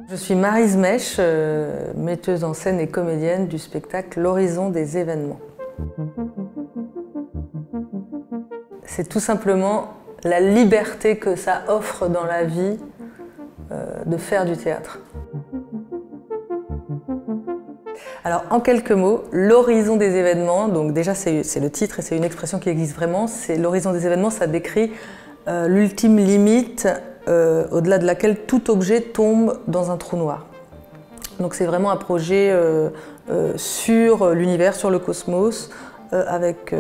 Je suis Maryse Mèche, metteuse en scène et comédienne du spectacle L'Horizon des événements. C'est tout simplement la liberté que ça offre dans la vie de faire du théâtre. Alors, en quelques mots, l'horizon des événements, donc déjà c'est le titre et c'est une expression qui existe vraiment, c'est l'horizon des événements, ça décrit l'ultime limite au-delà de laquelle tout objet tombe dans un trou noir. Donc c'est vraiment un projet sur l'univers, sur le cosmos, avec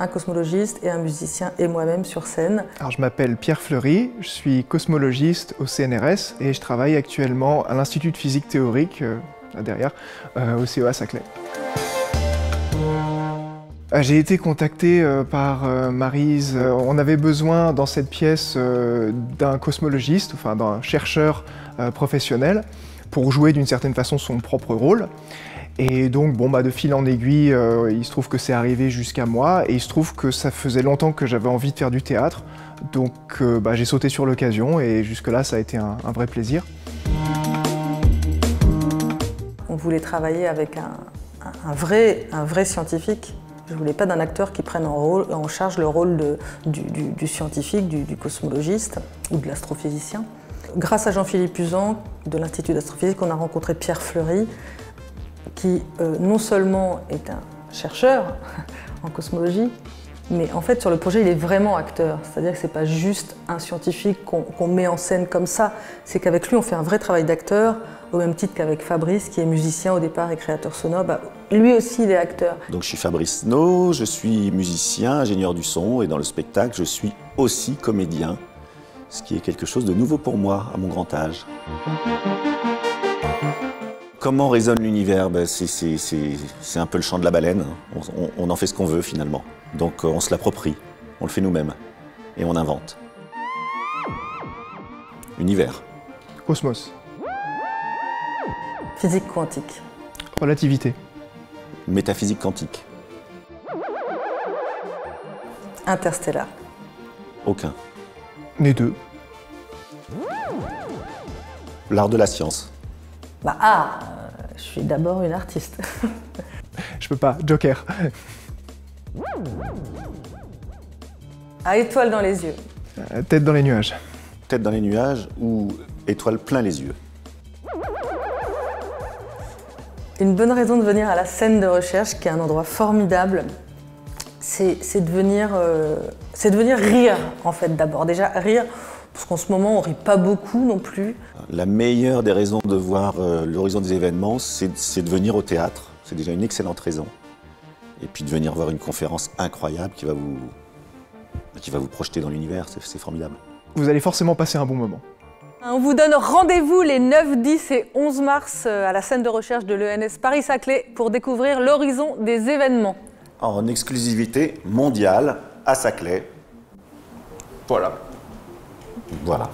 un cosmologiste et un musicien et moi-même sur scène. Alors, je m'appelle Pierre Fleury, je suis cosmologiste au CNRS et je travaille actuellement à l'Institut de physique théorique, là derrière, au CEA Saclay. J'ai été contacté par Maryse. On avait besoin dans cette pièce d'un cosmologiste, enfin d'un chercheur professionnel, pour jouer d'une certaine façon son propre rôle. Et donc, bon, de fil en aiguille, il se trouve que c'est arrivé jusqu'à moi, et il se trouve que ça faisait longtemps que j'avais envie de faire du théâtre, donc j'ai sauté sur l'occasion, et jusque-là, ça a été un vrai plaisir. On voulait travailler avec un vrai scientifique. Je ne voulais pas d'un acteur qui prenne en charge le rôle du scientifique, du cosmologiste ou de l'astrophysicien. Grâce à Jean-Philippe Uzan de l'Institut d'astrophysique, on a rencontré Pierre Fleury, qui non seulement est un chercheur en cosmologie, mais en fait sur le projet il est vraiment acteur. C'est-à-dire que ce n'est pas juste un scientifique qu'on met en scène comme ça, c'est qu'avec lui on fait un vrai travail d'acteur, au même titre qu'avec Fabrice qui est musicien au départ et créateur sonore, lui aussi il est acteur. Donc je suis Fabrice No, je suis musicien, ingénieur du son et dans le spectacle je suis aussi comédien, ce qui est quelque chose de nouveau pour moi à mon grand âge. Comment résonne l'univers? C'est un peu le chant de la baleine. On en fait ce qu'on veut finalement. Donc on se l'approprie, on le fait nous-mêmes et on invente. Univers. Cosmos. Physique quantique. Relativité. Métaphysique quantique. Interstellar. Aucun. Les deux. L'art de la science. Je suis d'abord une artiste. Je peux pas. Joker. À étoile dans les yeux. Tête dans les nuages. Tête dans les nuages ou étoile plein les yeux. Une bonne raison de venir à la scène de recherche, qui est un endroit formidable, c'est de venir rire, en fait, d'abord. Déjà, rire, parce qu'en ce moment, on rit pas beaucoup non plus. La meilleure des raisons de voir l'horizon des événements, c'est de venir au théâtre. C'est déjà une excellente raison. Et puis de venir voir une conférence incroyable qui va vous projeter dans l'univers, c'est formidable. Vous allez forcément passer un bon moment. On vous donne rendez-vous les 9, 10 et 11 mars à la scène de recherche de l'ENS Paris-Saclay pour découvrir l'horizon des événements. En exclusivité mondiale à Saclay. Voilà. Voilà.